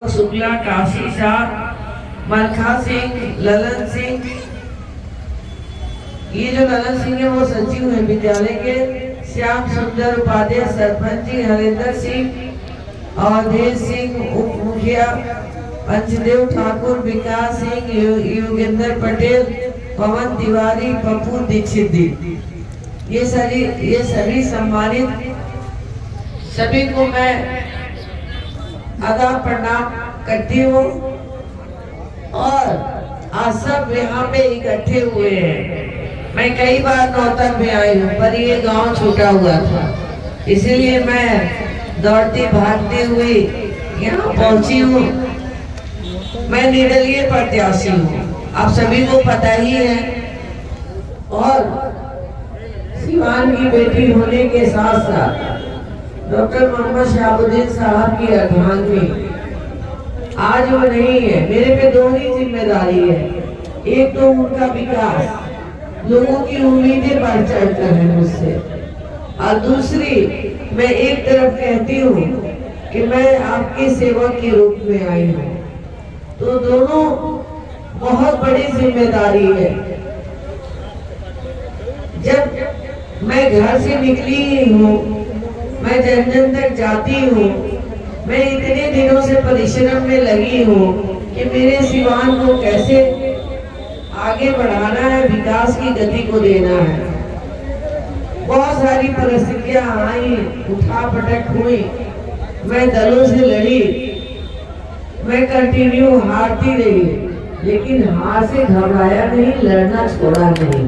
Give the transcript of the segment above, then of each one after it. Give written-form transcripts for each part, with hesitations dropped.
शुक्ला, काशी शाह, मलखा सिंह, ललन सिंह। ये जो ललन सिंह है वो सचिव है विद्यालय के। श्याम सुंदर उपाध्याय सरपंच जी, हरिंदर सिंह, अवधेश सिंह उप मुखिया, पंचदेव ठाकुर, विकास सिंह, योगेंद्र पटेल, पवन तिवारी, पप्पू दीक्षित जी। ये सभी सम्मानित सभी को मैं आदाब प्रणाम करती हूँ। और आज सब यहाँ पे इकट्ठे हुए हैं। मैं कई बार नौतन में आई हूँ पर ये गांव छूटा हुआ था, इसीलिए मैं दौड़ती भागती हुई यहाँ पहुँची हूँ। मैं निर्दलीय प्रत्याशी हूँ, आप सभी को पता ही है। और सिवान की बेटी होने के साथ साथ डॉक्टर मोहम्मद शहाबुद्दीन साहब की अर्धांगिनी आज वो नहीं है। मेरे पे दो ही जिम्मेदारी है, एक तो उनका विकास, लोगों की उम्मीदें बढ़ चढ़ कर है मुझसे, और दूसरी मैं एक तरफ कहती हूँ कि मैं आपके सेवक के रूप में आई हूँ। तो दोनों बहुत बड़ी जिम्मेदारी है। जब मैं घर से निकली हूँ, मैं जन जन तक जाती हूँ। मैं इतने दिनों से परिश्रम में लगी हूँ कि मेरे सिवान को कैसे आगे बढ़ाना है, विकास की गति को देना है। बहुत सारी परिस्थितियां आई, उठा पटक हुई, मैं दलों से लड़ी, मैं कंटिन्यू हारती रही, लेकिन हार से घबराया नहीं, लड़ना छोड़ा नहीं।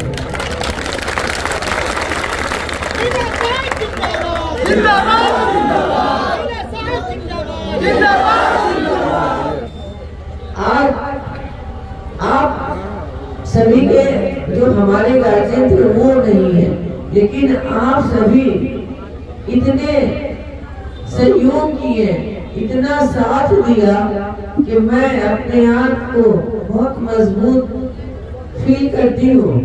आज आप सभी के जो हमारे गार्जियन थे वो नहीं है, लेकिन आप सभी इतने सहयोग किए, इतना साथ दिया कि मैं अपने आप को बहुत मजबूत फील करती हूँ।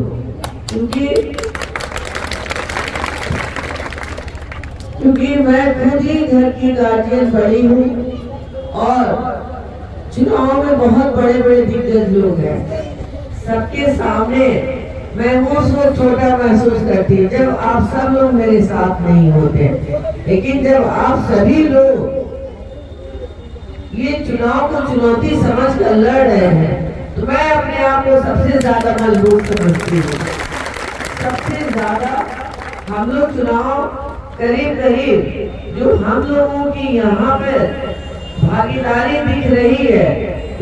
क्योंकि मैं खुद ही घर की गार्जियन बड़ी हूँ और चुनाव में बहुत बड़े बड़े दिग्गज लोग हैं। सबके सामने मैं वो सोच छोटा महसूस करती हूँ जब आप सब लोग मेरे साथ नहीं होते, लेकिन जब आप सभी लोग ये चुनाव को चुनौती समझ कर लड़ रहे हैं तो मैं अपने आप को सबसे ज्यादा मजबूत समझती हूँ। सबसे ज्यादा हम लोग चुनाव करीब करीब जो हम लोगों की यहाँ पे भागीदारी दिख रही है,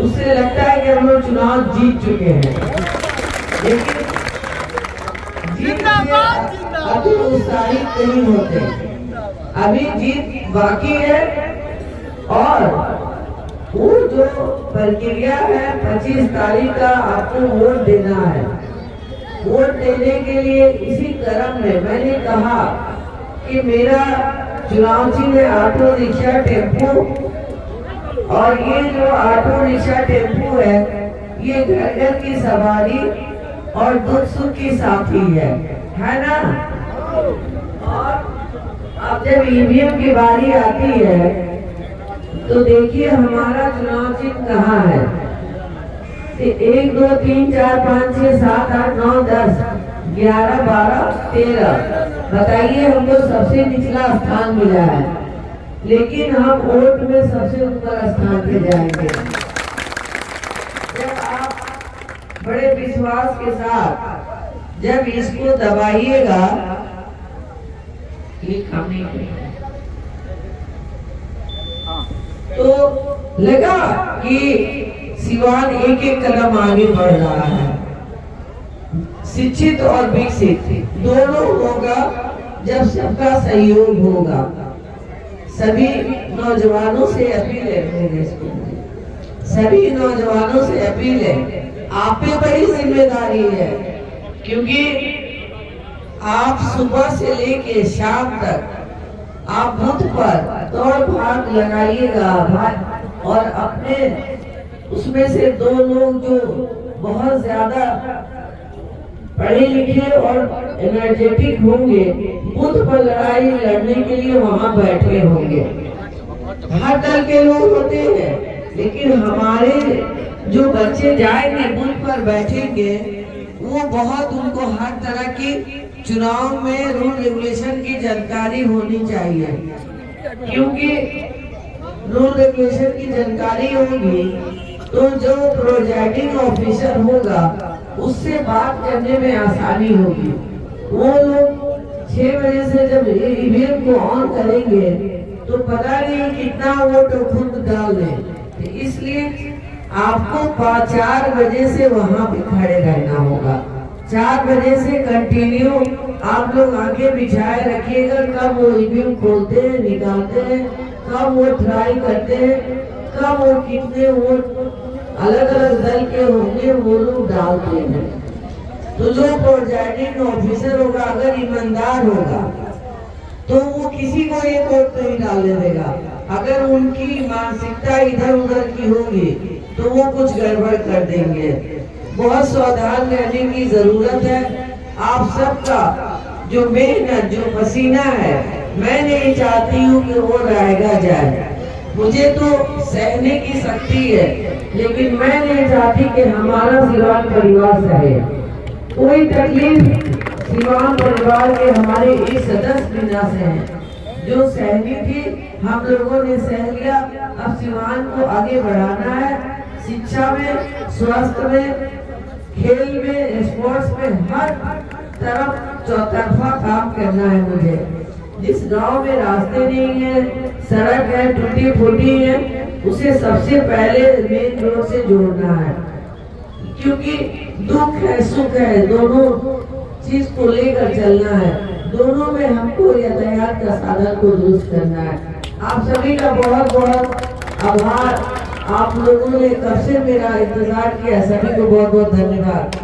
उससे लगता है कि हम लोग चुनाव जीत चुके हैं। लेकिन जीत अभी उत्साहित नहीं होते, अभी जीत बाकी है। और वो जो प्रक्रिया है 25 तारीख का आपको वोट देना है। वोट देने के लिए इसी क्रम में मैंने कहा कि मेरा चुनाव चिन्ह है ऑटो रिक्शा टेम्पो, और ये जो ऑटो रिक्शा टेम्पो है ये घर घर की सवारी और दुख सुख की साथी है ना। और अब जब ईवीएम की बारी आती है तो देखिए हमारा चुनाव चिन्ह कहाँ है। 1 2 3 4 5 6 7 8 9 10 11 12 13 बताइए, हमको सबसे निचला स्थान मिला है, लेकिन हम वोट में सबसे ऊपर स्थान पे जाएंगे। जब आप बड़े विश्वास के साथ जब इसको दबाइएगा, तो लगा कि सिवान एक एक कदम आगे बढ़ रहा है। शिक्षित और विकसित दोनों होगा जब सबका सहयोग होगा। सभी नौजवानों से अपील है, सभी नौजवानों से अपील है, आप पे बड़ी जिम्मेदारी है, क्योंकि आप सुबह से लेके शाम तक आप बूथ पर दौड़ भाग लगाइएगा। और अपने उसमें से 2 लोग जो बहुत ज्यादा पढ़े लिखे और एनर्जेटिक होंगे, बूथ पर लड़ाई लड़ने के लिए वहाँ बैठे होंगे। हर दल के लोग होते हैं, लेकिन हमारे जो बच्चे जाएंगे बूथ पर बैठेंगे, वो बहुत उनको हर तरह की चुनाव में रूल रेगुलेशन की जानकारी होनी चाहिए, क्योंकि रूल रेगुलेशन की जानकारी होगी तो जो प्रोजाइडिंग ऑफिसर होगा उससे बात करने में आसानी होगी। वो लोग 6 बजे से जब ईवीएम को ऑन करेंगे तो पता नहीं कितना वोट खुद डाल दें, तो इसलिए आपको 4 बजे से वहां पे खड़े रहना होगा। 4 बजे से कंटिन्यू आप लोग आंखें बिछाए रखिएगा, कब वो ईवीएम खोलते हैं निकालते हैं, कब वो ट्राई करते हैं, कब वो कितने वोट अलग अलग दल के होंगे वो लोग डालते हैं। तो जो प्रोजाइडिंग ऑफिसर होगा अगर ईमानदार होगा तो वो किसी को एक वोट नहीं डालने देगा। अगर उनकी मानसिकता इधर उधर की होगी तो वो कुछ गड़बड़ कर देंगे। बहुत सावधान रहने की जरूरत है। आप सबका जो मेहनत जो पसीना है, मैं नहीं चाहती हूँ कि वो रहेगा जाए। मुझे तो सहने की शक्ति है, लेकिन मैं नहीं चाहती कि हमारा सिवान परिवार सहे। कोई तकलीफ सिवान परिवार के हमारे एक सदस्य बिना से हैं, जो सहनी थी हम लोगों ने सह लिया। अब सिवान को आगे बढ़ाना है, शिक्षा में, स्वास्थ्य में, खेल में, स्पोर्ट्स में, हर तरफ चौतरफा काम करना है मुझे। जिस गांव में रास्ते नहीं है, सड़क है टूटी फूटी है, उसे सबसे पहले मेन रोड से जोड़ना है, क्योंकि दुख है सुख है दोनों चीज को लेकर चलना है। दोनों में हमको यातायात का साधन को दुरुस्त करना है। आप सभी का बहुत बहुत आभार। आप लोगों ने कब से मेरा इंतजार किया, सभी को बहुत बहुत धन्यवाद।